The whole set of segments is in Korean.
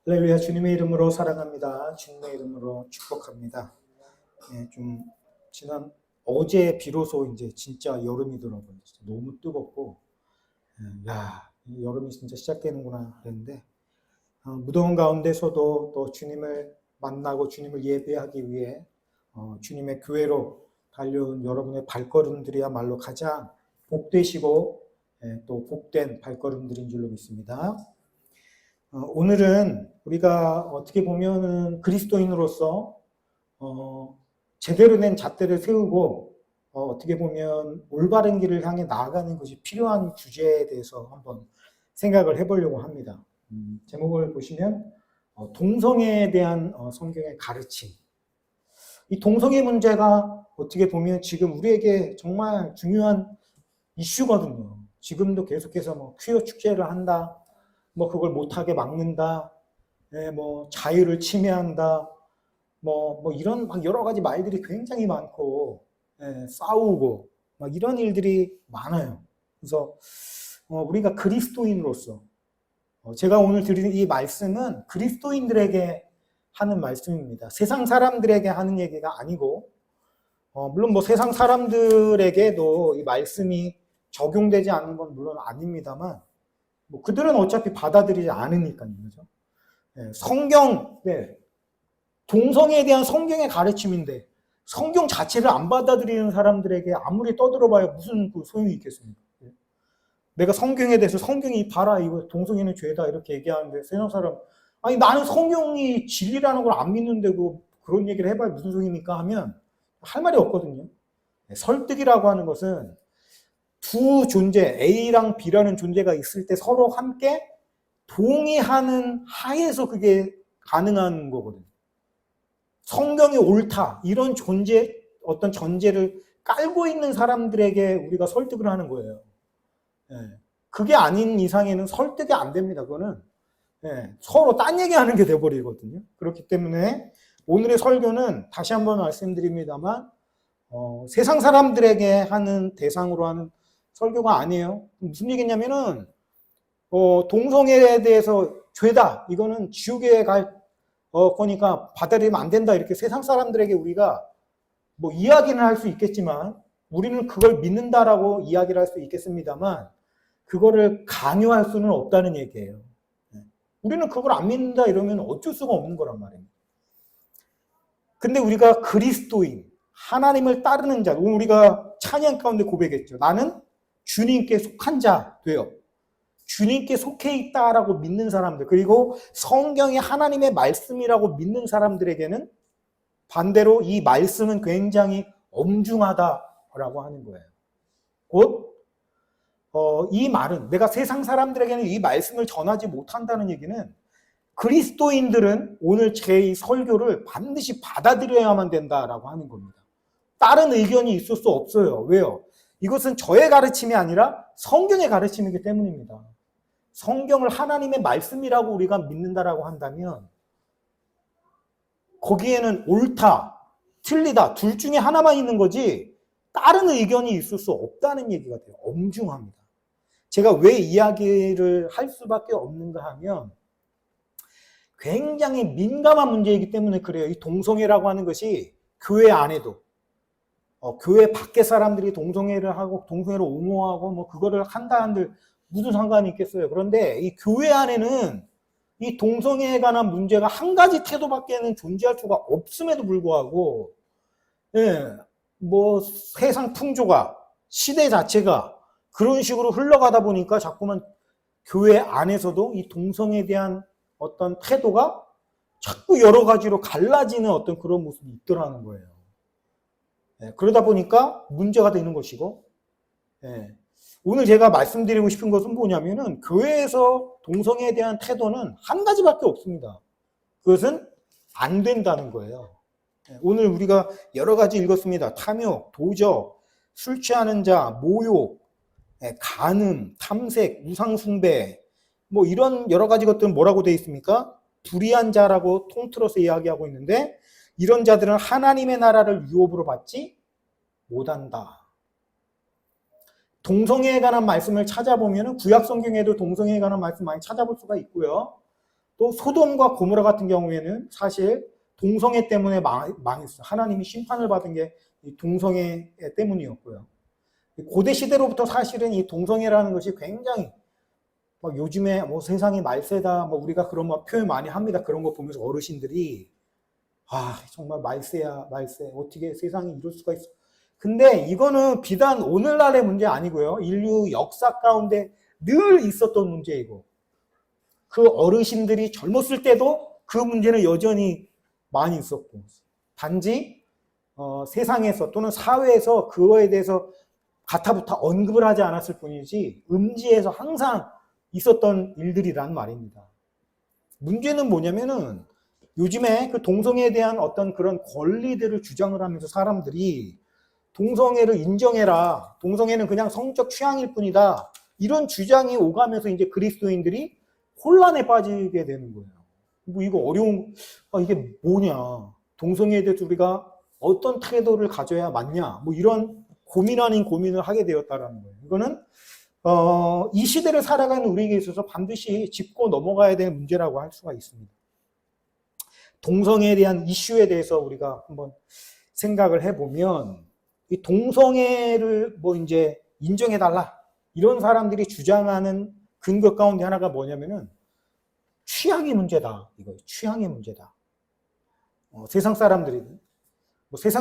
할렐루야. 주님의 이름으로 사랑합니다. 주님의 이름으로 축복합니다. 좀 지난 어제 비로소 이제 진짜 여름이 더라고요. 진짜 너무 뜨겁고 이 여름이 진짜 시작되는구나 그랬는데 무더운 가운데서도 또 주님을 만나고 주님을 예배하기 위해 주님의 교회로 달려온 여러분의 발걸음들이야말로 가장 복되시고 또 복된 발걸음들인 줄로 믿습니다. 오늘은 우리가 어떻게 보면은 그리스도인으로서 제대로 된 잣대를 세우고 어떻게 보면 올바른 길을 향해 나아가는 것이 필요한 주제에 대해서 한번 생각을 해보려고 합니다. 제목을 보시면 동성애에 대한 성경의 가르침. 이 동성애 문제가 어떻게 보면 지금 우리에게 정말 중요한 이슈거든요. 지금도 계속해서 뭐 퀴어 축제를 한다. 뭐 그걸 못하게 막는다, 뭐 자유를 침해한다, 뭐 이런 막 여러 가지 말들이 굉장히 많고, 싸우고 막 이런 일들이 많아요. 그래서 우리가 그리스도인으로서 제가 오늘 드리는 이 말씀은 그리스도인들에게 하는 말씀입니다. 세상 사람들에게 하는 얘기가 아니고, 물론 뭐 세상 사람들에게도 이 말씀이 적용되지 않는 건 물론 아닙니다만. 뭐 그들은 어차피 받아들이지 않으니까요. 그죠? 성경, 동성애에 대한 성경의 가르침인데 성경 자체를 안 받아들이는 사람들에게 아무리 떠들어봐야 무슨 소용이 있겠습니까? 내가 성경에 대해서 성경이 봐라 이거 동성애는 죄다 이렇게 얘기하는데 세상 사람 아니 나는 성경이 진리라는 걸 안 믿는데 그런 얘기를 해봐야 무슨 소용입니까 하면 할 말이 없거든요. 설득이라고 하는 것은 두 존재, A랑 B라는 존재가 있을 때 서로 함께 동의하는 하에서 그게 가능한 거거든요. 성경이 옳다, 이런 어떤 전제를 깔고 있는 사람들에게 우리가 설득을 하는 거예요. 그게 아닌 이상에는 설득이 안 됩니다. 그거는 서로 딴 얘기하는 게 돼버리거든요. 그렇기 때문에 오늘의 설교는 다시 한번 말씀드립니다만 세상 사람들에게 하는 대상으로 하는 설교가 아니에요. 무슨 얘기냐면은 동성애에 대해서 죄다. 이거는 지옥에 갈 거니까 받아들이면 안 된다. 이렇게 세상 사람들에게 우리가 뭐 이야기는 할 수 있겠지만 우리는 그걸 믿는다라고 이야기를 할 수 있겠습니다만 그거를 강요할 수는 없다는 얘기예요. 우리는 그걸 안 믿는다 이러면 어쩔 수가 없는 거란 말입니다. 근데 우리가 그리스도인, 하나님을 따르는 자, 우리가 찬양 가운데 고백했죠. 나는 주님께 속한 자 돼요. 주님께 속해 있다라고 믿는 사람들, 그리고 성경이 하나님의 말씀이라고 믿는 사람들에게는 반대로 이 말씀은 굉장히 엄중하다라고 하는 거예요. 곧 이 말은 내가 세상 사람들에게는 이 말씀을 전하지 못한다는 얘기는 그리스도인들은 오늘 제 이 설교를 반드시 받아들여야만 된다라고 하는 겁니다. 다른 의견이 있을 수 없어요. 왜요? 이것은 저의 가르침이 아니라 성경의 가르침이기 때문입니다. 성경을 하나님의 말씀이라고 우리가 믿는다라고 한다면 거기에는 옳다, 틀리다 둘 중에 하나만 있는 거지 다른 의견이 있을 수 없다는 얘기가 돼요. 엄중합니다. 제가 왜 이야기를 할 수밖에 없는가 하면 굉장히 민감한 문제이기 때문에 그래요. 이 동성애라고 하는 것이 교회 안에도 교회 밖에 사람들이 동성애를 하고 동성애를 옹호하고 뭐 그거를 한다 한들 무슨 상관이 있겠어요. 그런데 이 교회 안에는 이 동성애에 관한 문제가 한 가지 태도밖에는 존재할 수가 없음에도 불구하고 뭐 세상 풍조가 시대 자체가 그런 식으로 흘러가다 보니까 자꾸만 교회 안에서도 이 동성애에 대한 어떤 태도가 자꾸 여러 가지로 갈라지는 어떤 그런 모습이 있더라는 거예요. 그러다 보니까 문제가 되는 것이고, 오늘 제가 말씀드리고 싶은 것은 뭐냐면은 교회에서 동성애에 대한 태도는 한 가지밖에 없습니다. 그것은 안 된다는 거예요. 오늘 우리가 여러 가지 읽었습니다. 탐욕, 도적, 술 취하는 자, 모욕, 간음, 탐색, 우상숭배, 뭐 이런 여러 가지 것들은 뭐라고 되어 있습니까? 불의한 자라고 통틀어서 이야기하고 있는데 이런 자들은 하나님의 나라를 유업으로 받지 못한다. 동성애에 관한 말씀을 찾아보면 구약 성경에도 동성애에 관한 말씀 많이 찾아볼 수가 있고요. 또 소돔과 고모라 같은 경우에는 사실 동성애 때문에 망했어요. 하나님이 심판을 받은 게 이 동성애 때문이었고요. 고대 시대로부터 사실은 이 동성애라는 것이 굉장히 막 요즘에 뭐 세상이 말세다, 뭐 우리가 그런 막 표현 많이 합니다. 그런 거 보면서 어르신들이 정말 말세야, 말세. 어떻게 세상이 이럴 수가 있어. 근데 이거는 비단 오늘날의 문제 아니고요. 인류 역사 가운데 늘 있었던 문제이고, 그 어르신들이 젊었을 때도 그 문제는 여전히 많이 있었고, 단지 세상에서 또는 사회에서 그거에 대해서 가타부타 언급을 하지 않았을 뿐이지 음지에서 항상 있었던 일들이란 말입니다. 문제는 뭐냐면은 요즘에 그 동성애에 대한 어떤 그런 권리들을 주장을 하면서 사람들이 동성애를 인정해라, 동성애는 그냥 성적 취향일 뿐이다, 이런 주장이 오가면서 이제 그리스도인들이 혼란에 빠지게 되는 거예요. 뭐 이거 어려운, 이게 뭐냐, 동성애에 대해서 우리가 어떤 태도를 가져야 맞냐, 뭐 이런 고민 아닌 고민을 하게 되었다라는 거예요. 이거는 이 시대를 살아가는 우리에게 있어서 반드시 짚고 넘어가야 될 문제라고 할 수가 있습니다. 동성애에 대한 이슈에 대해서 우리가 한번 생각을 해보면, 이 동성애를 뭐 이제 인정해달라, 이런 사람들이 주장하는 근거 가운데 하나가 뭐냐면은 취향의 문제다. 이거 취향의 문제다. 세상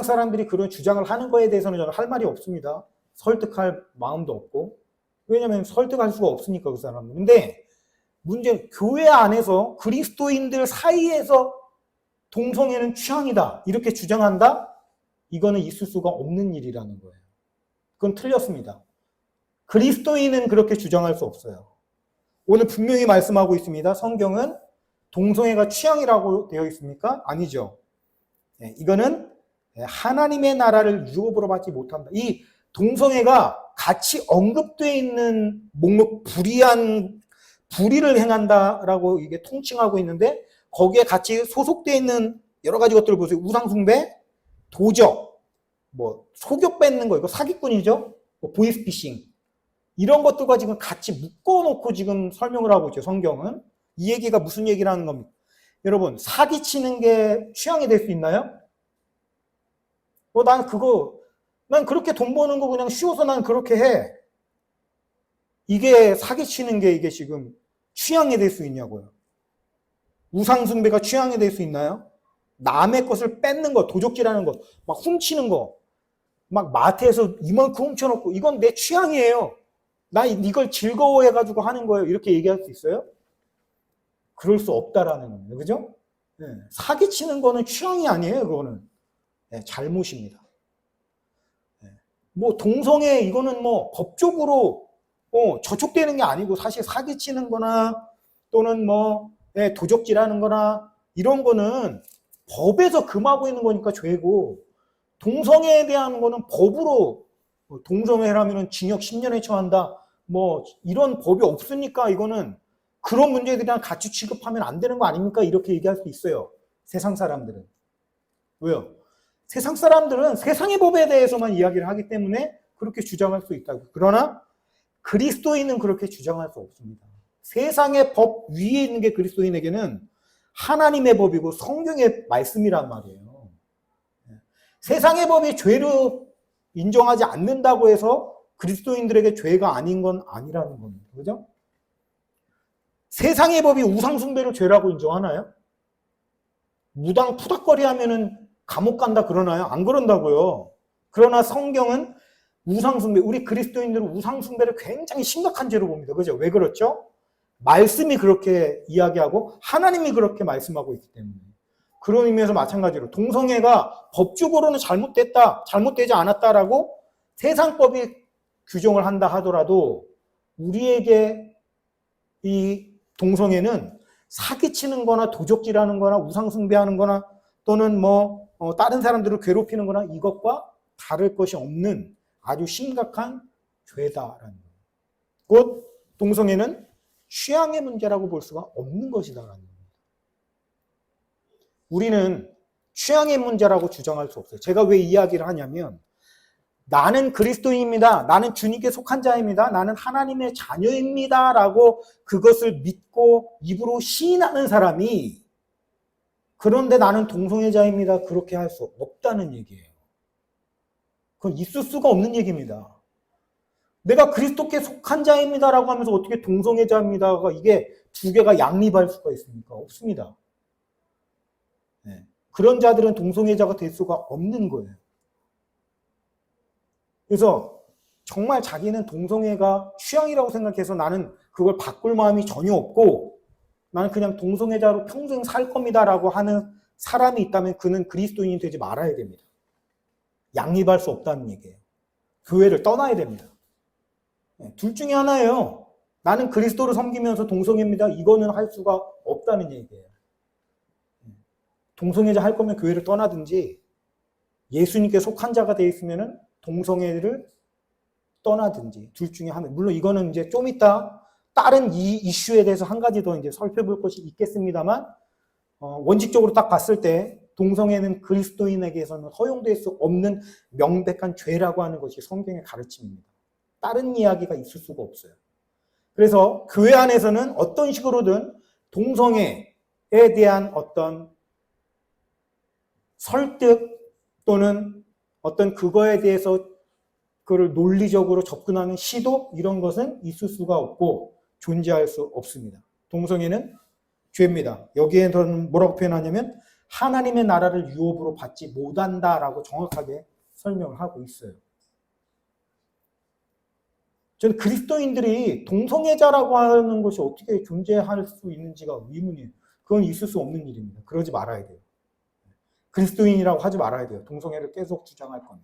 사람들이 그런 주장을 하는 거에 대해서는 저는 할 말이 없습니다. 설득할 마음도 없고. 왜냐하면 설득할 수가 없으니까, 그 사람은. 근데 문제는 교회 안에서 그리스도인들 사이에서 동성애는 취향이다, 이렇게 주장한다? 이거는 있을 수가 없는 일이라는 거예요. 그건 틀렸습니다. 그리스도인은 그렇게 주장할 수 없어요. 오늘 분명히 말씀하고 있습니다. 성경은 동성애가 취향이라고 되어 있습니까? 아니죠. 이거는 하나님의 나라를 유업으로 받지 못한다. 이 동성애가 같이 언급되어 있는 목록, 불의를 행한다라고 이게 통칭하고 있는데, 거기에 같이 소속되어 있는 여러 가지 것들을 보세요. 우상숭배, 도적, 뭐 속여 뺏는 거, 이거 사기꾼이죠. 뭐 보이스피싱, 이런 것들과 지금 같이 묶어놓고 지금 설명을 하고 있죠. 성경은 이 얘기가 무슨 얘기를 하는 겁니까? 여러분, 사기치는 게 취향이 될 수 있나요? 난 그렇게 돈 버는 거 그냥 쉬워서 난 그렇게 해. 이게 사기치는 게 이게 지금 취향이 될 수 있냐고요. 우상숭배가 취향이 될 수 있나요? 남의 것을 뺏는 거, 도적질하는 거, 막 훔치는 거, 막 마트에서 이만큼 훔쳐놓고, 이건 내 취향이에요. 나 이걸 즐거워해가지고 하는 거예요. 이렇게 얘기할 수 있어요? 그럴 수 없다라는 겁니다. 그죠? 네. 사기치는 거는 취향이 아니에요. 그거는. 네, 잘못입니다. 네. 뭐 동성애, 이거는 뭐 법적으로 저촉되는 게 아니고, 사실 사기치는 거나 또는 뭐 도적질하는 거나 이런 거는 법에서 금하고 있는 거니까 죄고, 동성애에 대한 거는 법으로 동성애라면 징역 10년에 처한다, 뭐 이런 법이 없으니까 이거는 그런 문제들이랑 같이 취급하면 안 되는 거 아닙니까? 이렇게 얘기할 수 있어요. 세상 사람들은. 왜요? 세상 사람들은 세상의 법에 대해서만 이야기를 하기 때문에 그렇게 주장할 수 있다고. 그러나 그리스도인은 그렇게 주장할 수 없습니다. 세상의 법 위에 있는 게 그리스도인에게는 하나님의 법이고 성경의 말씀이란 말이에요. 세상의 법이 죄로 인정하지 않는다고 해서 그리스도인들에게 죄가 아닌 건 아니라는 겁니다. 그죠? 세상의 법이 우상숭배를 죄라고 인정하나요? 무당 푸닥거리 하면은 감옥 간다 그러나요? 안 그런다고요. 그러나 성경은 우상숭배, 우리 그리스도인들은 우상숭배를 굉장히 심각한 죄로 봅니다. 그죠? 왜 그렇죠? 말씀이 그렇게 이야기하고 하나님이 그렇게 말씀하고 있기 때문에. 그런 의미에서 마찬가지로 동성애가 법적으로는 잘못되지 않았다라고 세상법이 규정을 한다 하더라도, 우리에게 이 동성애는 사기치는 거나 도적질하는 거나 우상숭배하는 거나 또는 뭐 다른 사람들을 괴롭히는 거나 이것과 다를 것이 없는 아주 심각한 죄다라는 거예요. 곧 동성애는 취향의 문제라고 볼 수가 없는 것이다라는 겁니다. 우리는 취향의 문제라고 주장할 수 없어요. 제가 왜 이야기를 하냐면, 나는 그리스도인입니다. 나는 주님께 속한 자입니다. 나는 하나님의 자녀입니다. 라고 그것을 믿고 입으로 시인하는 사람이 그런데 나는 동성애자입니다. 그렇게 할 수 없다는 얘기예요. 그건 있을 수가 없는 얘기입니다. 내가 그리스도께 속한 자입니다라고 하면서 어떻게 동성애자입니다가 이게 두 개가 양립할 수가 있습니까? 없습니다. 네. 그런 자들은 동성애자가 될 수가 없는 거예요. 그래서 정말 자기는 동성애가 취향이라고 생각해서 나는 그걸 바꿀 마음이 전혀 없고 나는 그냥 동성애자로 평생 살 겁니다라고 하는 사람이 있다면 그는 그리스도인이 되지 말아야 됩니다. 양립할 수 없다는 얘기예요. 교회를 떠나야 됩니다. 둘 중에 하나예요. 나는 그리스도를 섬기면서 동성애입니다. 이거는 할 수가 없다는 얘기예요. 동성애자 할 거면 교회를 떠나든지 예수님께 속한 자가 되어 있으면은 동성애를 떠나든지 둘 중에 하나. 물론 이거는 이제 좀 이따 다른 이 이슈에 대해서 한 가지 더 이제 살펴볼 것이 있겠습니다만 원칙적으로 딱 봤을 때 동성애는 그리스도인에게서는 허용될 수 없는 명백한 죄라고 하는 것이 성경의 가르침입니다. 다른 이야기가 있을 수가 없어요. 그래서 교회 안에서는 어떤 식으로든 동성애에 대한 어떤 설득 또는 어떤 그거에 대해서 그걸 논리적으로 접근하는 시도 이런 것은 있을 수가 없고 존재할 수 없습니다. 동성애는 죄입니다. 여기에서는 뭐라고 표현하냐면 하나님의 나라를 유업으로 받지 못한다라고 정확하게 설명을 하고 있어요. 저는 그리스도인들이 동성애자라고 하는 것이 어떻게 존재할 수 있는지가 의문이에요. 그건 있을 수 없는 일입니다. 그러지 말아야 돼요. 그리스도인이라고 하지 말아야 돼요. 동성애를 계속 주장할 거면.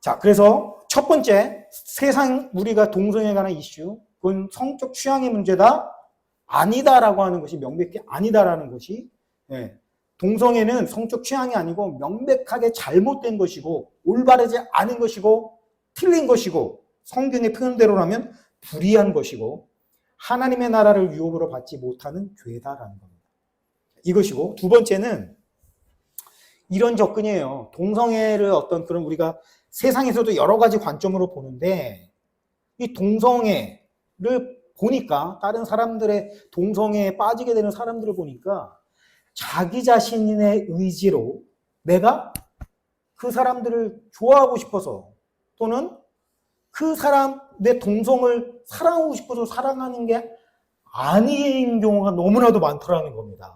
자, 그래서 첫 번째, 세상 우리가 동성애에 관한 이슈, 그건 성적 취향의 문제다, 아니다라고 하는 것이 명백히 아니다라는 것이, 동성애는 성적 취향이 아니고 명백하게 잘못된 것이고 올바르지 않은 것이고 틀린 것이고 성경의 표현대로라면 불의한 것이고 하나님의 나라를 유업으로 받지 못하는 죄다라는 겁니다. 이것이고 두 번째는 이런 접근이에요. 동성애를 어떤 그런 우리가 세상에서도 여러 가지 관점으로 보는데 이 동성애를 보니까 다른 사람들의 동성애에 빠지게 되는 사람들을 보니까 자기 자신의 의지로 내가 그 사람들을 좋아하고 싶어서 또는 그 사람 내 동성을 사랑하고 싶어서 사랑하는 게 아닌 경우가 너무나도 많더라는 겁니다.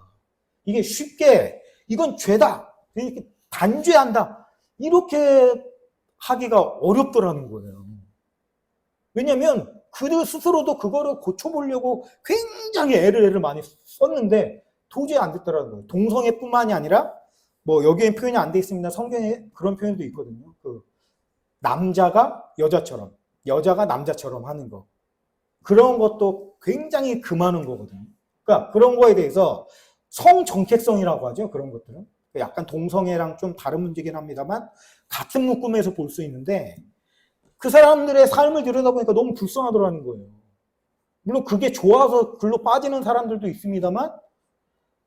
이게 쉽게 이건 죄다 이렇게 단죄한다 이렇게 하기가 어렵더라는 거예요. 왜냐하면 그들 스스로도 그거를 고쳐보려고 굉장히 애를 많이 썼는데 도저히 안 됐더라는 거예요. 동성애뿐만이 아니라 뭐 여기엔 표현이 안 돼 있습니다. 성경에 그런 표현도 있거든요. 그 남자가 여자처럼 여자가 남자처럼 하는 거 그런 것도 굉장히 금하는 거거든요. 그러니까 그런 거에 대해서 성정체성이라고 하죠. 그런 것들은 약간 동성애랑 좀 다른 문제긴 합니다만 같은 묶음에서 볼 수 있는데 그 사람들의 삶을 들여다보니까 너무 불쌍하더라는 거예요. 물론 그게 좋아서 글로 빠지는 사람들도 있습니다만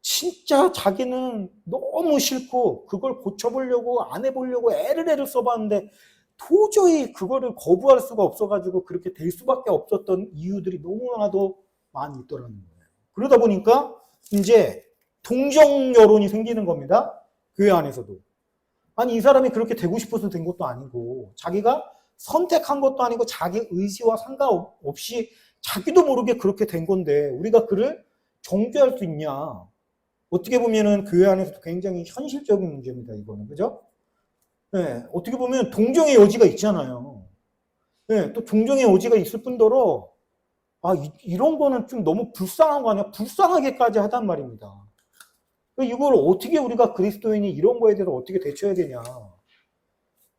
진짜 자기는 너무 싫고 그걸 고쳐보려고 안 해보려고 애를 써봤는데 도저히 그거를 거부할 수가 없어가지고 그렇게 될 수밖에 없었던 이유들이 너무나도 많이 있더라는 거예요. 그러다 보니까 이제 동정 여론이 생기는 겁니다. 교회 안에서도. 아니 이 사람이 그렇게 되고 싶어서 된 것도 아니고 자기가 선택한 것도 아니고 자기 의지와 상관없이 자기도 모르게 그렇게 된 건데 우리가 그를 정죄할 수 있냐. 어떻게 보면은 교회 안에서도 굉장히 현실적인 문제입니다. 이거는. 그죠? 네, 어떻게 보면 동정의 여지가 있잖아요. 네, 또 동정의 여지가 있을 뿐더러 이런 거는 좀 너무 불쌍한 거 아니야? 불쌍하게까지 하단 말입니다. 이걸 어떻게 우리가 그리스도인이 이런 거에 대해서 어떻게 대처해야 되냐.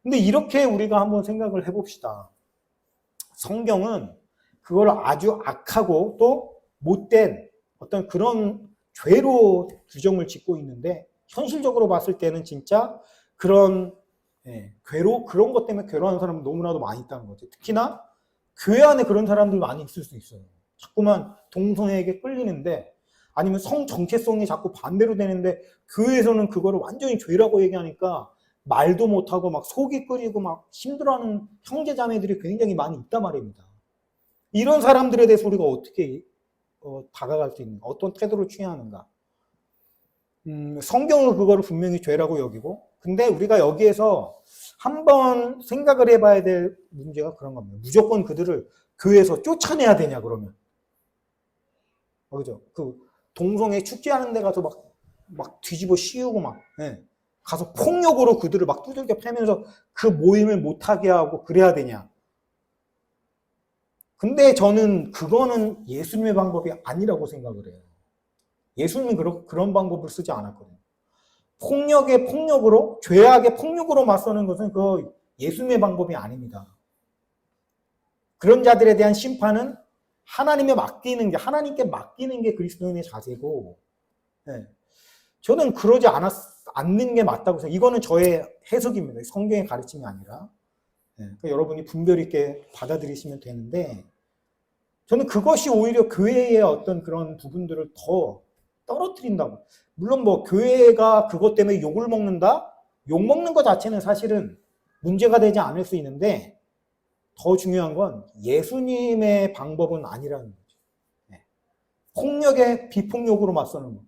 근데 이렇게 우리가 한번 생각을 해봅시다. 성경은 그걸 아주 악하고 또 못된 어떤 그런 죄로 규정을 짓고 있는데 현실적으로 봤을 때는 진짜 그런 그런 것 때문에 괴로워하는 사람은 너무나도 많이 있다는 거죠. 특히나 교회 안에 그런 사람들 많이 있을 수 있어요. 자꾸만 동성애에게 끌리는데 아니면 성 정체성이 자꾸 반대로 되는데 교회에서는 그거를 완전히 죄라고 얘기하니까 말도 못하고 막 속이 끓이고 막 힘들어하는 형제자매들이 굉장히 많이 있단 말입니다. 이런 사람들에 대해서 우리가 어떻게 다가갈 수 있는가? 어떤 태도를 취해야 하는가? 성경은 그거를 분명히 죄라고 여기고, 근데 우리가 여기에서 한번 생각을 해봐야 될 문제가 그런 겁니다. 무조건 그들을 교회에서 쫓아내야 되냐, 그러면. 그죠? 그 동성애 축제하는 데 가서 막 뒤집어 씌우고 예. 가서 폭력으로 그들을 막 두들겨 패면서 그 모임을 못하게 하고 그래야 되냐. 근데 저는 그거는 예수님의 방법이 아니라고 생각을 해요. 예수님은 그런 방법을 쓰지 않았거든요. 폭력의 폭력으로, 죄악의 폭력으로 맞서는 것은 그 예수님의 방법이 아닙니다. 그런 자들에 대한 심판은 하나님께 맡기는 게 그리스도인의 자세고, 네. 저는 그러지 않는 게 맞다고 생각해요. 이거는 저의 해석입니다. 성경의 가르침이 아니라. 네. 그러니까 여러분이 분별 있게 받아들이시면 되는데, 저는 그것이 오히려 교회의 어떤 그런 부분들을 더 떨어뜨린다고. 물론 뭐 교회가 그것 때문에 욕을 먹는다? 욕 먹는 것 자체는 사실은 문제가 되지 않을 수 있는데, 더 중요한 건 예수님의 방법은 아니라는 거죠. 네. 폭력에 비폭력으로 맞서는 거.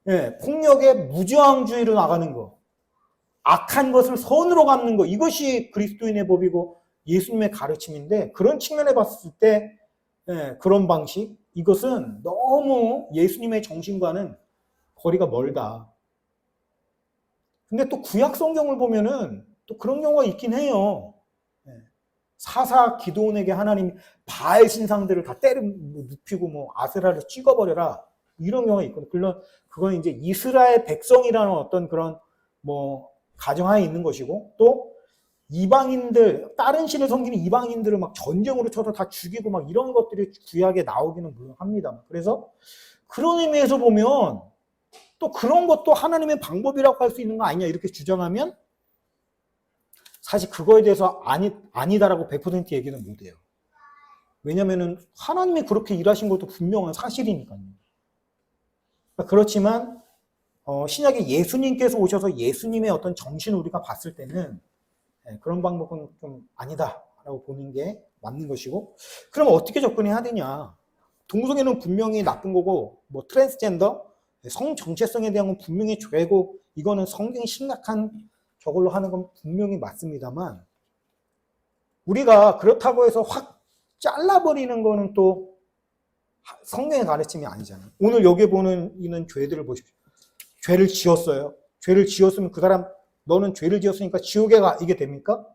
네. 폭력에 무저항주의로 나가는 거. 악한 것을 선으로 갚는 거. 이것이 그리스도인의 법이고 예수님의 가르침인데, 그런 측면에 봤을 때 네. 그런 방식, 이것은 너무 예수님의 정신과는 거리가 멀다. 근데 또 구약 성경을 보면은 또 그런 경우가 있긴 해요. 사사 기드온에게 하나님이 바알 신상들을 다 눕히고 뭐 아세라를 찍어버려라, 이런 경우가 있거든요. 그건 이제 이스라엘 백성이라는 어떤 그런 뭐 가정하에 있는 것이고, 또 이방인들, 다른 신을 섬기는 이방인들을 막 전쟁으로 쳐서 다 죽이고 막 이런 것들이 구약에 나오기는 물론 합니다. 그래서 그런 의미에서 보면 또 그런 것도 하나님의 방법이라고 할 수 있는 거 아니냐, 이렇게 주장하면 사실 그거에 대해서 아니다라고 100% 얘기는 못해요. 왜냐면은 하나님이 그렇게 일하신 것도 분명한 사실이니까요. 그렇지만 신약에 예수님께서 오셔서 예수님의 어떤 정신을 우리가 봤을 때는 그런 방법은 좀 아니다라고 보는 게 맞는 것이고, 그럼 어떻게 접근해야 되냐? 동성애는 분명히 나쁜 거고, 뭐 트랜스젠더, 성 정체성에 대한 건 분명히 죄고, 이거는 성경이 심각한 저걸로 하는 건 분명히 맞습니다만, 우리가 그렇다고 해서 확 잘라버리는 거는 또 성경의 가르침이 아니잖아요. 오늘 여기 보는 이는 죄들을 보십시오. 죄를 지었어요. 죄를 지었으면 그 사람, 너는 죄를 지었으니까 지옥에 가, 이게 됩니까?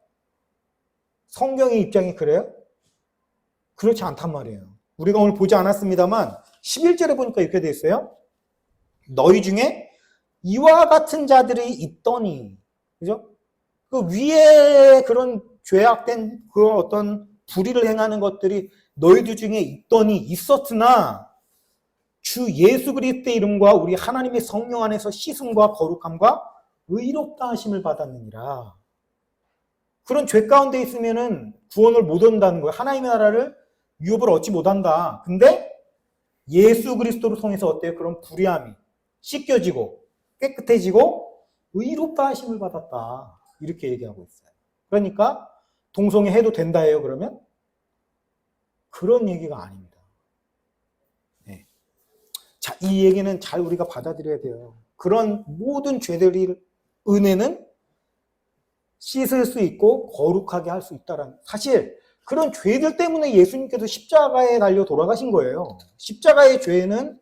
성경의 입장이 그래요? 그렇지 않단 말이에요. 우리가 오늘 보지 않았습니다만 11절에 보니까 이렇게 돼 있어요. 너희 중에 이와 같은 자들이 있더니, 그죠? 그 위에 그런 죄악된 그 어떤 불의를 행하는 것들이 너희들 중에 있었으나 주 예수 그리스도의 이름과 우리 하나님의 성령 안에서 씻음과 거룩함과 의롭다 하심을 받았느니라. 그런 죄 가운데 있으면은 구원을 못 얻는다는 거예요. 하나님의 나라를 유업을 얻지 못한다. 근데 예수 그리스도를 통해서 어때요? 그런 불의함이 씻겨지고 깨끗해지고 의롭다 하심을 받았다. 이렇게 얘기하고 있어요. 그러니까 동성애 해도 된다예요, 그러면? 그런 얘기가 아닙니다. 네. 자, 이 얘기는 잘 우리가 받아들여야 돼요. 그런 모든 죄들이 은혜는 씻을 수 있고 거룩하게 할 수 있다라는, 사실 그런 죄들 때문에 예수님께서 십자가에 달려 돌아가신 거예요. 십자가는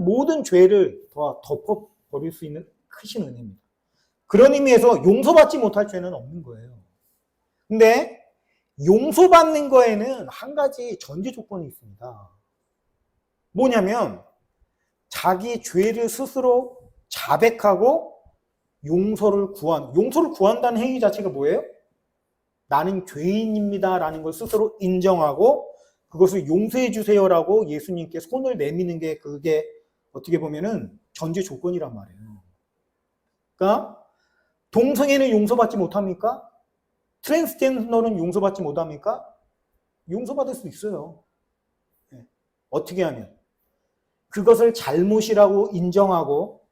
모든 죄를 덮어버릴 수 있는 크신 은혜입니다. 그런 의미에서 용서받지 못할 죄는 없는 거예요. 근데 용서받는 거에는 한 가지 전제 조건이 있습니다. 뭐냐면 자기 죄를 스스로 자백하고 용서를 구한다는 행위 자체가 뭐예요? 나는 죄인입니다 라는 걸 스스로 인정하고 그것을 용서해 주세요라고 예수님께 손을 내미는 게, 그게 어떻게 보면은 전제 조건이란 말이에요. 그러니까 동성애는 용서받지 못합니까? 트랜스젠더는 용서받지 못합니까? 용서받을 수 있어요. 어떻게 하면? 그것을 잘못이라고 인정하고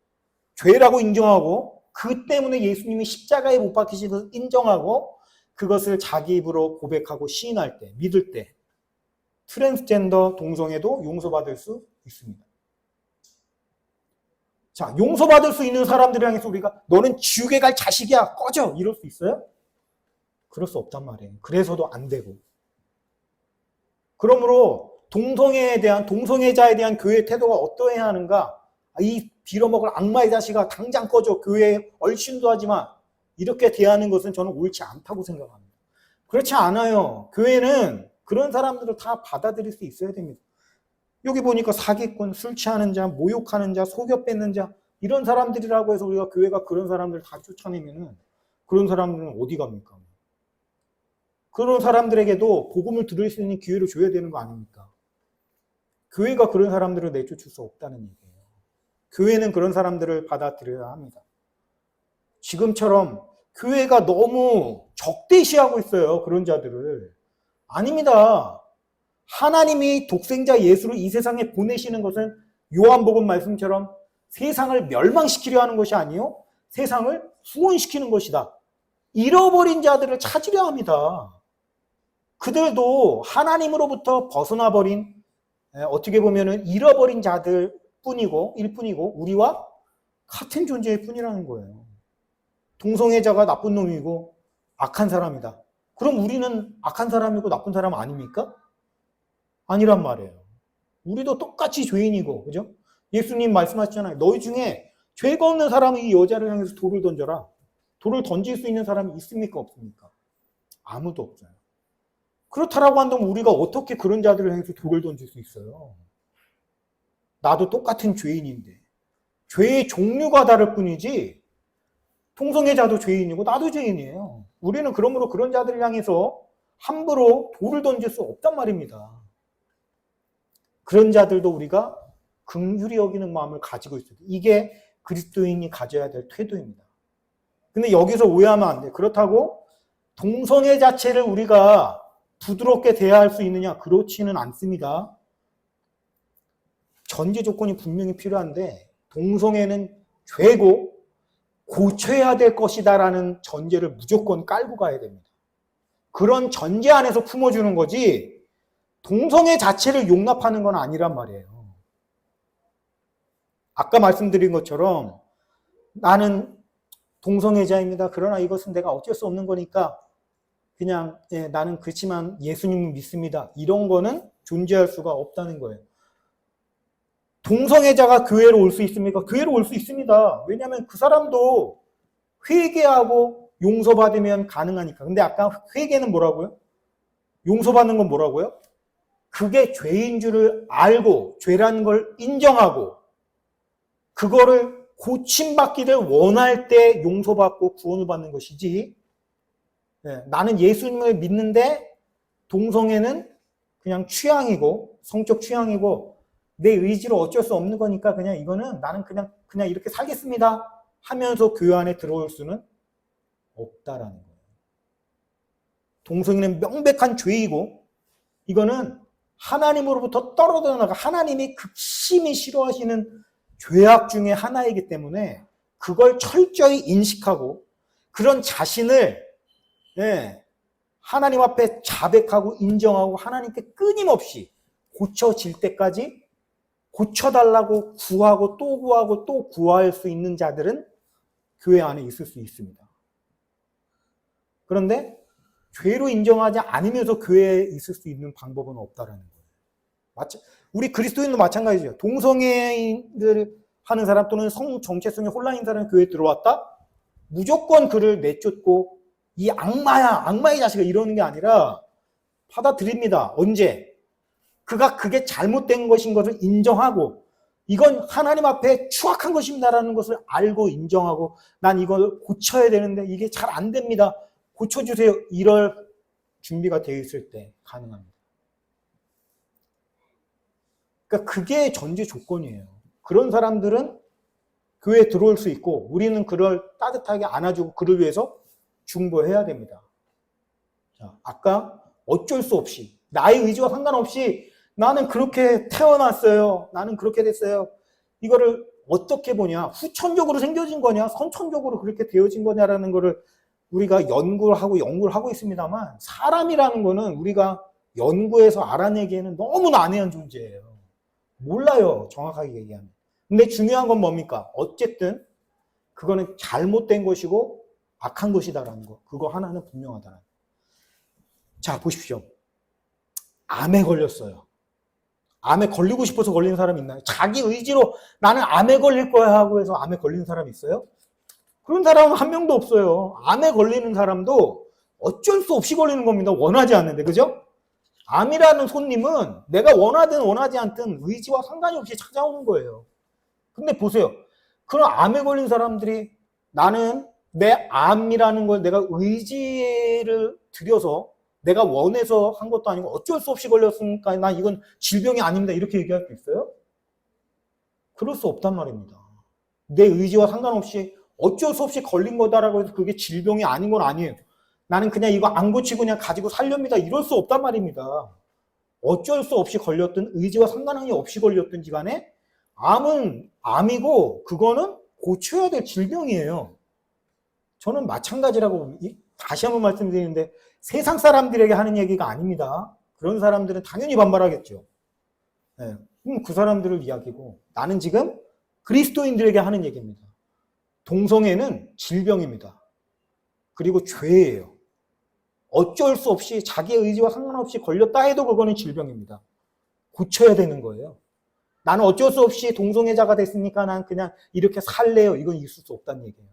죄라고 인정하고 그 때문에 예수님이 십자가에 못 박히신 것을 인정하고 그것을 자기 입으로 고백하고 시인할 때, 믿을 때 트랜스젠더 동성애도 용서받을 수 있습니다. 자, 용서받을 수 있는 사람들을 향해서 우리가 너는 지옥에 갈 자식이야, 꺼져, 이럴 수 있어요? 그럴 수 없단 말이에요. 그래서도 안 되고. 그러므로 동성애자에 대한 교회의 태도가 어떠해야 하는가? 이 빌어먹을 악마의 자식아, 당장 꺼져, 교회에 얼씬도 하지 마, 이렇게 대하는 것은 저는 옳지 않다고 생각합니다. 그렇지 않아요. 교회는 그런 사람들을 다 받아들일 수 있어야 됩니다. 여기 보니까 사기꾼, 술 취하는 자, 모욕하는 자, 속여 뺏는 자, 이런 사람들이라고 해서 우리가 교회가 그런 사람들을 다 쫓아내면은 그런 사람들은 어디 갑니까? 그런 사람들에게도 복음을 들을 수 있는 기회를 줘야 되는 거 아닙니까? 교회가 그런 사람들을 내쫓을 수 없다는 얘기예요. 교회는 그런 사람들을 받아들여야 합니다. 지금처럼 교회가 너무 적대시하고 있어요. 그런 자들을. 아닙니다. 하나님이 독생자 예수를 이 세상에 보내시는 것은 요한복음 말씀처럼 세상을 멸망시키려 하는 것이 아니요, 세상을 후원시키는 것이다. 잃어버린 자들을 찾으려 합니다. 그들도 하나님으로부터 벗어나버린, 어떻게 보면 잃어버린 자들 일뿐이고 우리와 같은 존재일 뿐이라는 거예요. 동성애자가 나쁜 놈이고 악한 사람이다. 그럼 우리는 악한 사람이고 나쁜 사람 아닙니까? 아니란 말이에요. 우리도 똑같이 죄인이고, 그죠? 예수님 말씀하셨잖아요. 너희 중에 죄가 없는 사람이 이 여자를 향해서 돌을 던져라. 돌을 던질 수 있는 사람이 있습니까? 없습니까? 아무도 없어요. 그렇다라고 한다면 우리가 어떻게 그런 자들을 향해서 돌을 던질 수 있어요? 나도 똑같은 죄인인데. 죄의 종류가 다를 뿐이지 동성애자도 죄인이고 나도 죄인이에요. 우리는 그러므로 그런 자들을 향해서 함부로 돌을 던질 수 없단 말입니다. 그런 자들도 우리가 긍휼히 여기는 마음을 가지고 있어요. 이게 그리스도인이 가져야 될 태도입니다. 근데 여기서 오해하면 안 돼. 그렇다고 동성애 자체를 우리가 부드럽게 대할 수 있느냐? 그렇지는 않습니다. 전제 조건이 분명히 필요한데 동성애는 죄고 고쳐야 될 것이다라는 전제를 무조건 깔고 가야 됩니다. 그런 전제 안에서 품어주는 거지 동성애 자체를 용납하는 건 아니란 말이에요. 아까 말씀드린 것처럼 나는 동성애자입니다. 그러나 이것은 내가 어쩔 수 없는 거니까 그냥 나는 그렇지만 예수님을 믿습니다. 이런 거는 존재할 수가 없다는 거예요. 동성애자가 교회로 올 수 있습니까? 교회로 올 수 있습니다. 왜냐하면 그 사람도 회개하고 용서받으면 가능하니까. 근데 아까 회개는 뭐라고요? 용서받는 건 뭐라고요? 그게 죄인 줄을 알고 죄라는 걸 인정하고 그거를 고침받기를 원할 때 용서받고 구원을 받는 것이지, 나는 예수님을 믿는데 동성애는 그냥 취향이고 성적 취향이고 내 의지로 어쩔 수 없는 거니까 그냥 이거는 나는 그냥 이렇게 살겠습니다 하면서 교회 안에 들어올 수는 없다라는 거예요. 동성애는 명백한 죄이고 이거는 하나님으로부터 떨어져 나가 하나님이 극심히 싫어하시는 죄악 중에 하나이기 때문에 그걸 철저히 인식하고 그런 자신을 하나님 앞에 자백하고 인정하고 하나님께 끊임없이 고쳐질 때까지 고쳐달라고 구하고 또 구하고 또 구할 수 있는 자들은 교회 안에 있을 수 있습니다. 그런데 죄로 인정하지 않으면서 교회에 있을 수 있는 방법은 없다라는 거예요. 우리 그리스도인도 마찬가지죠. 동성애인들 하는 사람 또는 성 정체성에 혼란인 사람이 교회에 들어왔다? 무조건 그를 내쫓고 이 악마야, 악마의 자식아 이러는 게 아니라 받아들입니다. 언제? 그게 잘못된 것인 것을 인정하고 이건 하나님 앞에 추악한 것입니다라는 것을 알고 인정하고 난 이걸 고쳐야 되는데 이게 잘 안 됩니다. 고쳐주세요. 이럴 준비가 되어 있을 때 가능합니다. 그러니까 그게 전제 조건이에요. 그런 사람들은 교회에 들어올 수 있고 우리는 그를 따뜻하게 안아주고 그를 위해서 중보해야 됩니다. 자, 아까 어쩔 수 없이 나의 의지와 상관없이 나는 그렇게 태어났어요. 나는 그렇게 됐어요. 이거를 어떻게 보냐, 후천적으로 생겨진 거냐, 선천적으로 그렇게 되어진 거냐라는 거를 우리가 연구를 하고 있습니다만, 사람이라는 거는 우리가 연구해서 알아내기에는 너무 난해한 존재예요. 몰라요, 정확하게 얘기하면. 근데 중요한 건 뭡니까? 어쨌든 그거는 잘못된 것이고 악한 것이다라는 거. 그거 하나는 분명하다라는 거. 자, 보십시오. 암에 걸렸어요. 암에 걸리고 싶어서 걸린 사람 있나요? 자기 의지로 나는 암에 걸릴 거야 하고 해서 암에 걸리는 사람 있어요? 그런 사람은 한 명도 없어요. 암에 걸리는 사람도 어쩔 수 없이 걸리는 겁니다. 원하지 않는데, 그죠? 암이라는 손님은 내가 원하든 원하지 않든 의지와 상관이 없이 찾아오는 거예요. 근데 보세요. 그런 암에 걸린 사람들이 나는 내 암이라는 걸 내가 의지를 들여서 내가 원해서 한 것도 아니고 어쩔 수 없이 걸렸으니까 난 이건 질병이 아닙니다. 이렇게 얘기할 수 있어요? 그럴 수 없단 말입니다. 내 의지와 상관없이 어쩔 수 없이 걸린 거다라고 해서 그게 질병이 아닌 건 아니에요. 나는 그냥 이거 안 고치고 그냥 가지고 살렵니다. 이럴 수 없단 말입니다. 어쩔 수 없이 걸렸든 의지와 상관이 없이 걸렸든지 간에 암은 암이고 그거는 고쳐야 될 질병이에요. 저는 마찬가지라고 다시 한번 말씀드리는데 세상 사람들에게 하는 얘기가 아닙니다. 그런 사람들은 당연히 반발하겠죠. 네. 그 사람들을 이야기고 나는 지금 그리스도인들에게 하는 얘기입니다. 동성애는 질병입니다. 그리고 죄예요. 어쩔 수 없이 자기의 의지와 상관없이 걸렸다 해도 그거는 질병입니다. 고쳐야 되는 거예요. 나는 어쩔 수 없이 동성애자가 됐으니까 난 그냥 이렇게 살래요. 이건 있을 수 없다는 얘기예요.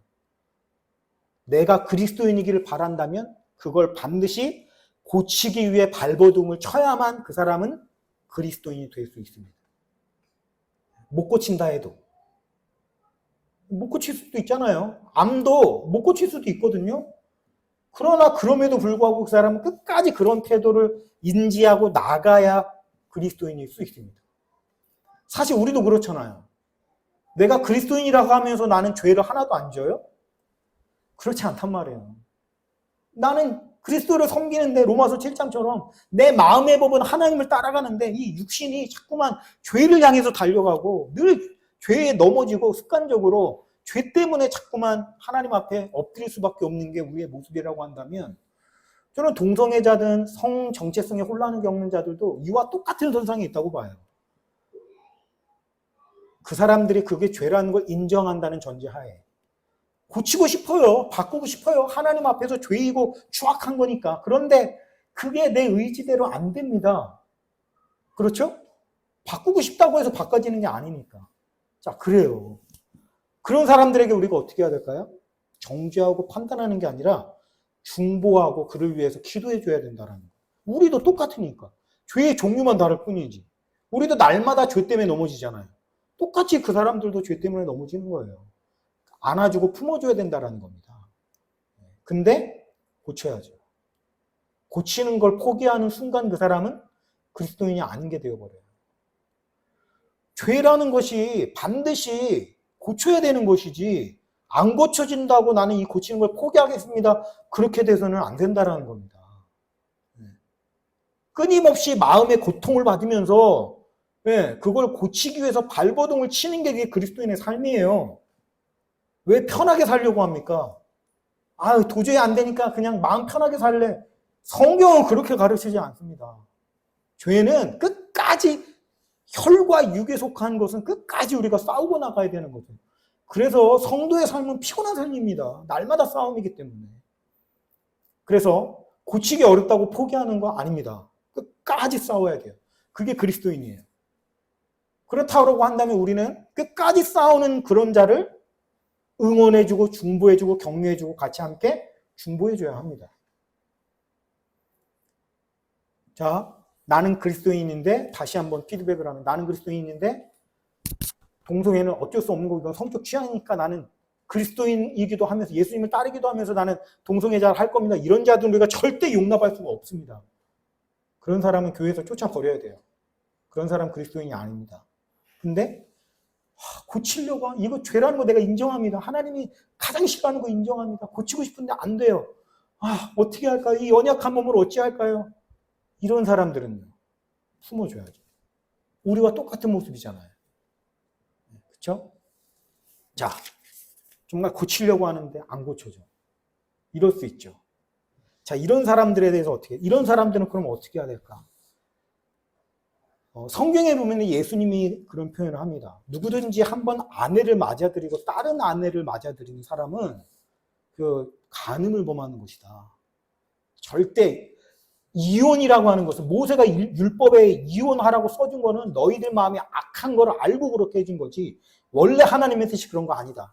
내가 그리스도인이기를 바란다면 그걸 반드시 고치기 위해 발버둥을 쳐야만 그 사람은 그리스도인이 될 수 있습니다. 못 고친다 해도. 못 고칠 수도 있잖아요. 암도 못 고칠 수도 있거든요. 그러나 그럼에도 불구하고 그 사람은 끝까지 그런 태도를 인지하고 나가야 그리스도인일 수 있습니다. 사실 우리도 그렇잖아요. 내가 그리스도인이라고 하면서 나는 죄를 하나도 안 져요? 그렇지 않단 말이에요. 나는 그리스도를 섬기는데 로마서 7장처럼 내 마음의 법은 하나님을 따라가는데 이 육신이 자꾸만 죄를 향해서 달려가고 늘 죄에 넘어지고 습관적으로 죄 때문에 자꾸만 하나님 앞에 엎드릴 수밖에 없는 게 우리의 모습이라고 한다면 저는 동성애자든 성 정체성에 혼란을 겪는 자들도 이와 똑같은 선상에 있다고 봐요. 그 사람들이 그게 죄라는 걸 인정한다는 전제하에 고치고 싶어요. 바꾸고 싶어요. 하나님 앞에서 죄이고 추악한 거니까. 그런데 그게 내 의지대로 안 됩니다. 그렇죠? 바꾸고 싶다고 해서 바꿔지는 게 아니니까. 자, 그래요. 그런 사람들에게 우리가 어떻게 해야 될까요? 정죄하고 판단하는 게 아니라 중보하고 그를 위해서 기도해 줘야 된다는 거. 우리도 똑같으니까. 죄의 종류만 다를 뿐이지. 우리도 날마다 죄 때문에 넘어지잖아요. 똑같이 그 사람들도 죄 때문에 넘어지는 거예요. 안아주고 품어줘야 된다는 겁니다. 근데 고쳐야죠. 고치는 걸 포기하는 순간 그 사람은 그리스도인이 아닌 게 되어버려요. 죄라는 것이 반드시 고쳐야 되는 것이지 안 고쳐진다고 나는 이 고치는 걸 포기하겠습니다. 그렇게 돼서는 안 된다는 겁니다. 끊임없이 마음의 고통을 받으면서 그걸 고치기 위해서 발버둥을 치는 게 그리스도인의 삶이에요. 왜 편하게 살려고 합니까? 도저히 안 되니까 그냥 마음 편하게 살래. 성경은 그렇게 가르치지 않습니다. 죄는 끝까지 혈과 육에 속한 것은 끝까지 우리가 싸우고 나가야 되는 거죠. 그래서 성도의 삶은 피곤한 삶입니다. 날마다 싸움이기 때문에. 그래서 고치기 어렵다고 포기하는 거 아닙니다. 끝까지 싸워야 돼요. 그게 그리스도인이에요. 그렇다고 한다면 우리는 끝까지 싸우는 그런 자를 응원해주고 중보해주고 격려해주고 같이 함께 중보해줘야 합니다. 자, 나는 그리스도인인데 다시 한번 피드백을 하면 나는 그리스도인인데 동성애는 어쩔 수 없는 거고 이건 성격 취향이니까 나는 그리스도인이기도 하면서 예수님을 따르기도 하면서 나는 동성애자를 할 겁니다. 이런 자들은 우리가 절대 용납할 수가 없습니다. 그런 사람은 교회에서 쫓아버려야 돼요. 그런 사람 그리스도인이 아닙니다. 근데 고치려고 이거 죄라는 거 내가 인정합니다. 하나님이 가장 싫어하는 거 인정합니다. 고치고 싶은데 안 돼요. 어떻게 할까요? 이 연약한 몸을 어찌할까요? 이런 사람들은요. 품어줘야죠. 우리와 똑같은 모습이잖아요. 그렇죠? 자, 정말 고치려고 하는데 안 고쳐져. 이럴 수 있죠. 자, 이런 사람들에 대해서 이런 사람들은 그럼 어떻게 해야 될까? 성경에 보면 예수님이 그런 표현을 합니다. 누구든지 한번 아내를 맞아들이고 다른 아내를 맞아들이는 사람은 그 간음을 범하는 것이다. 절대 이혼이라고 하는 것은 모세가 율법에 이혼하라고 써준 거는 너희들 마음이 악한 거를 알고 그렇게 해준 거지 원래 하나님의 뜻이 그런 거 아니다.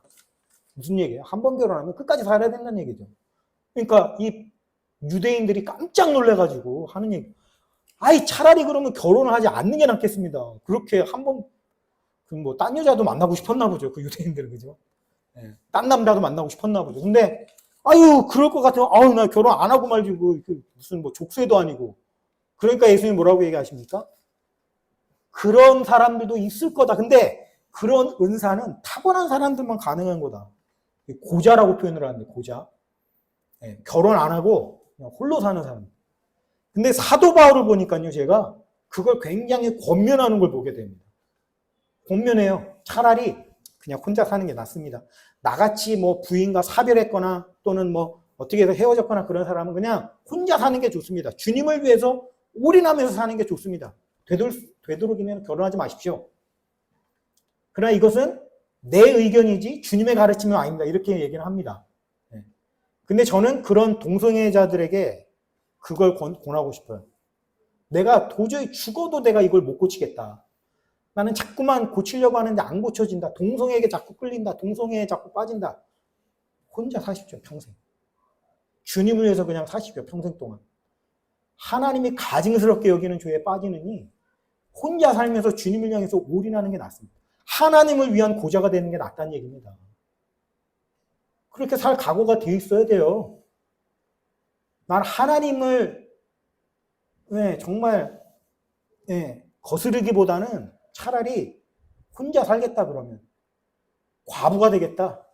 무슨 얘기예요? 한 번 결혼하면 끝까지 살아야 된다는 얘기죠. 그러니까 이 유대인들이 깜짝 놀래가지고 하는 얘기. 아이 차라리 그러면 결혼을 하지 않는 게 낫겠습니다. 그렇게 한 번 뭐 딴 여자도 만나고 싶었나 보죠. 그 유대인들은 그죠? 예, 딴 남자도 만나고 싶었나 보죠. 근데 아유 그럴 것 같으면 아유 나 결혼 안 하고 말지 무슨 뭐 족쇄도 아니고. 그러니까 예수님 뭐라고 얘기하십니까? 그런 사람들도 있을 거다. 근데 그런 은사는 타고난 사람들만 가능한 거다. 고자라고 표현을 하는데 고자. 예, 결혼 안 하고 그냥 홀로 사는 사람. 근데 사도 바울을 보니까요, 제가 그걸 굉장히 권면하는 걸 보게 됩니다. 권면해요. 차라리 그냥 혼자 사는 게 낫습니다. 나같이 뭐 부인과 사별했거나 또는 뭐 어떻게 해서 헤어졌거나 그런 사람은 그냥 혼자 사는 게 좋습니다. 주님을 위해서 올인하면서 사는 게 좋습니다. 되도록이면 결혼하지 마십시오. 그러나 이것은 내 의견이지 주님의 가르침은 아닙니다. 이렇게 얘기를 합니다. 근데 저는 그런 동성애자들에게 그걸 권하고 싶어요. 내가 도저히 죽어도 내가 이걸 못 고치겠다. 나는 자꾸만 고치려고 하는데 안 고쳐진다. 동성애에게 자꾸 끌린다. 동성애에 자꾸 빠진다. 혼자 사십시오, 평생. 주님을 위해서 그냥 사십시오, 평생 동안. 하나님이 가증스럽게 여기는 죄에 빠지느니 혼자 살면서 주님을 향해서 올인하는 게 낫습니다. 하나님을 위한 고자가 되는 게 낫다는 얘기입니다. 그렇게 살 각오가 되어 있어야 돼요. 난 하나님을 정말 거스르기보다는 차라리 혼자 살겠다 그러면 과부가 되겠다.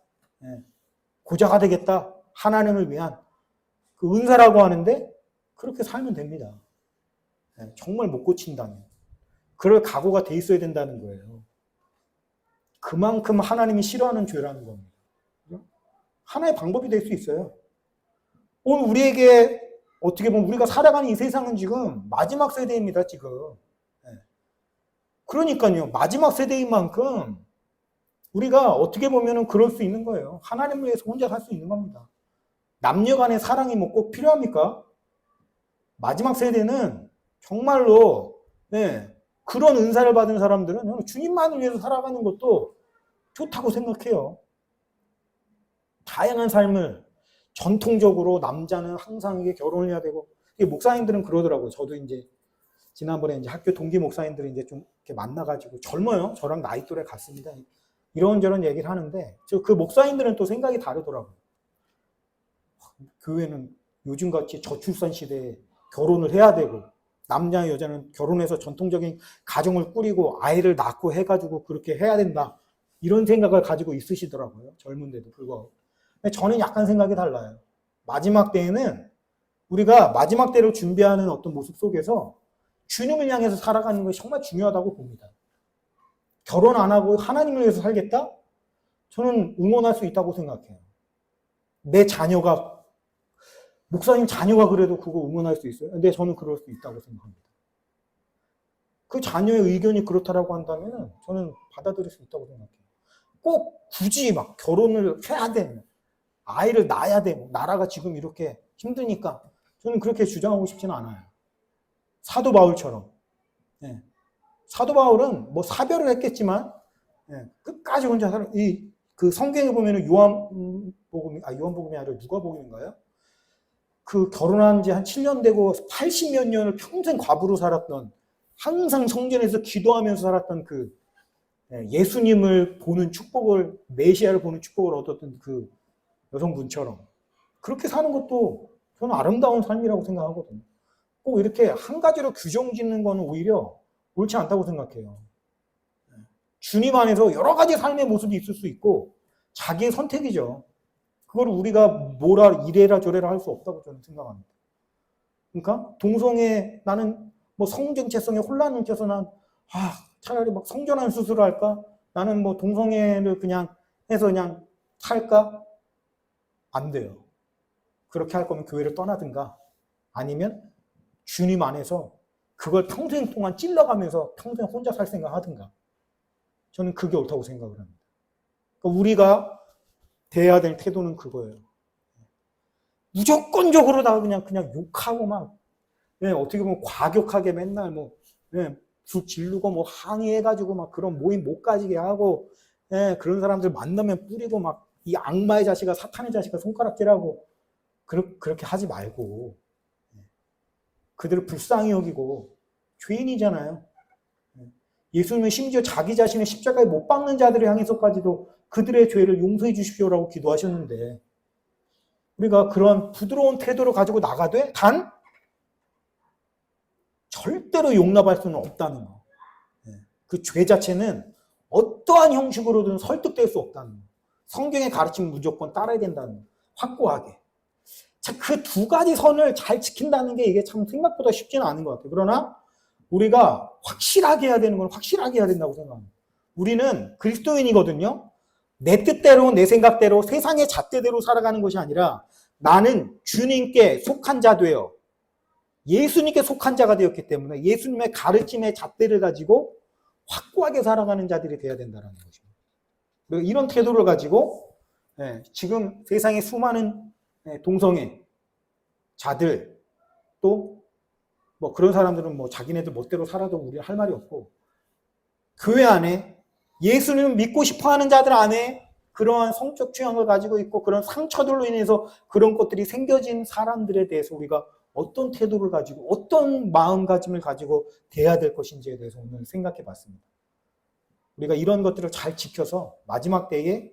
고자가 되겠다. 하나님을 위한 그 은사라고 하는데 그렇게 살면 됩니다. 정말 못 고친다면. 그럴 각오가 돼 있어야 된다는 거예요. 그만큼 하나님이 싫어하는 죄라는 겁니다. 하나의 방법이 될 수 있어요. 오늘 우리에게 어떻게 보면 우리가 살아가는 이 세상은 지금 마지막 세대입니다, 지금. 그러니까요, 마지막 세대인 만큼 우리가 어떻게 보면은 그럴 수 있는 거예요. 하나님을 위해서 혼자 살 수 있는 겁니다. 남녀 간의 사랑이 뭐 꼭 필요합니까? 마지막 세대는 정말로, 그런 은사를 받은 사람들은 주님만을 위해서 살아가는 것도 좋다고 생각해요. 다양한 삶을 전통적으로 남자는 항상 이게 결혼을 해야 되고, 목사님들은 그러더라고요. 저도 이제 지난번에 이제 학교 동기 목사님들이 이제 좀 이렇게 만나가지고 젊어요. 저랑 나이 또래 같습니다. 이런저런 얘기를 하는데, 그 목사님들은 또 생각이 다르더라고요. 교회는 요즘같이 저출산 시대에 결혼을 해야 되고, 남자 여자는 결혼해서 전통적인 가정을 꾸리고 아이를 낳고 해가지고 그렇게 해야 된다. 이런 생각을 가지고 있으시더라고요. 젊은데도 불구하고. 근데 저는 약간 생각이 달라요. 마지막 때에는 우리가 마지막 때를 준비하는 어떤 모습 속에서 주님을 향해서 살아가는 것이 정말 중요하다고 봅니다. 결혼 안 하고 하나님을 위해서 살겠다? 저는 응원할 수 있다고 생각해요. 내 자녀가, 목사님 자녀가 그래도 그거 응원할 수 있어요? 근데 저는 그럴 수 있다고 생각합니다. 그 자녀의 의견이 그렇다라고 한다면 저는 받아들일 수 있다고 생각해요. 꼭 굳이 막 결혼을 해야 돼. 아이를 낳아야 돼. 나라가 지금 이렇게 힘드니까 저는 그렇게 주장하고 싶지는 않아요. 사도 바울처럼. 사도 바울은 뭐 사별을 했겠지만 끝까지 혼자 살아. 그 성경에 보면은 요한복음이 아니라 누가복음인가요? 그 결혼한 지 한 7년 되고 80몇 년을 평생 과부로 살았던, 항상 성전에서 기도하면서 살았던 그 예수님을 보는 축복을, 메시아를 보는 축복을 얻었던 그 여성분처럼 그렇게 사는 것도 저는 아름다운 삶이라고 생각하거든요. 꼭 이렇게 한 가지로 규정 짓는 거는 오히려 옳지 않다고 생각해요. 주님 안에서 여러 가지 삶의 모습이 있을 수 있고 자기의 선택이죠. 그걸 우리가 뭐라 이래라 저래라 할 수 없다고 저는 생각합니다. 그러니까 동성애, 나는 뭐 성정체성에 혼란을 끼쳐서 차라리 막 성전환 수술을 할까? 나는 뭐 동성애를 그냥 해서 그냥 살까? 안 돼요. 그렇게 할 거면 교회를 떠나든가 아니면 주님 안에서 그걸 평생 동안 찔러가면서 평생 혼자 살 생각 하든가. 저는 그게 옳다고 생각을 합니다. 그러니까 우리가 대해야 될 태도는 그거예요. 무조건적으로 다 그냥 욕하고 막, 네, 어떻게 보면 과격하게 맨날 네, 불 지르고 항의해가지고 막 그런 모임 못 가지게 하고, 네, 그런 사람들 만나면 뿌리고 막 이 악마의 자식아, 사탄의 자식아 손가락질하고, 그렇게 하지 말고, 그들을 불쌍히 여기고, 죄인이잖아요. 예수님은 심지어 자기 자신의 십자가에 못 박는 자들을 향해서까지도 그들의 죄를 용서해 주십시오라고 기도하셨는데, 우리가 그런 부드러운 태도를 가지고 나가되 단 절대로 용납할 수는 없다는 거. 그 죄 자체는 어떠한 형식으로든 설득될 수 없다는 거. 성경의 가르침 무조건 따라야 된다는 거. 확고하게. 자, 그 두 가지 선을 잘 지킨다는 게 이게 참 생각보다 쉽지는 않은 것 같아요. 그러나 우리가 확실하게 해야 되는 건 확실하게 해야 된다고 생각합니다. 우리는 그리스도인이거든요. 내 뜻대로, 내 생각대로, 세상의 잣대대로 살아가는 것이 아니라 나는 주님께 속한 자 되어 예수님께 속한 자가 되었기 때문에 예수님의 가르침의 잣대를 가지고 확고하게 살아가는 자들이 되어야 된다는 것입니다. 이런 태도를 가지고 지금 세상의 수많은 동성애 자들 또 그런 사람들은 자기네들 멋대로 살아도 우리 할 말이 없고 교회 안에 예수님을 믿고 싶어하는 자들 안에 그러한 성적 취향을 가지고 있고 그런 상처들로 인해서 그런 것들이 생겨진 사람들에 대해서 우리가 어떤 태도를 가지고 어떤 마음가짐을 가지고 대해야 될 것인지에 대해서 오늘 생각해 봤습니다. 우리가 이런 것들을 잘 지켜서 마지막 때에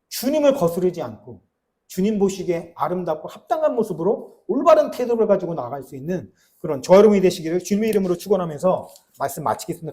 주님을 거스르지 않고 주님 보시기에 아름답고 합당한 모습으로 올바른 태도를 가지고 나갈 수 있는 그런 저여러분이 되시기를 주님의 이름으로 축원하면서 말씀 마치겠습니다.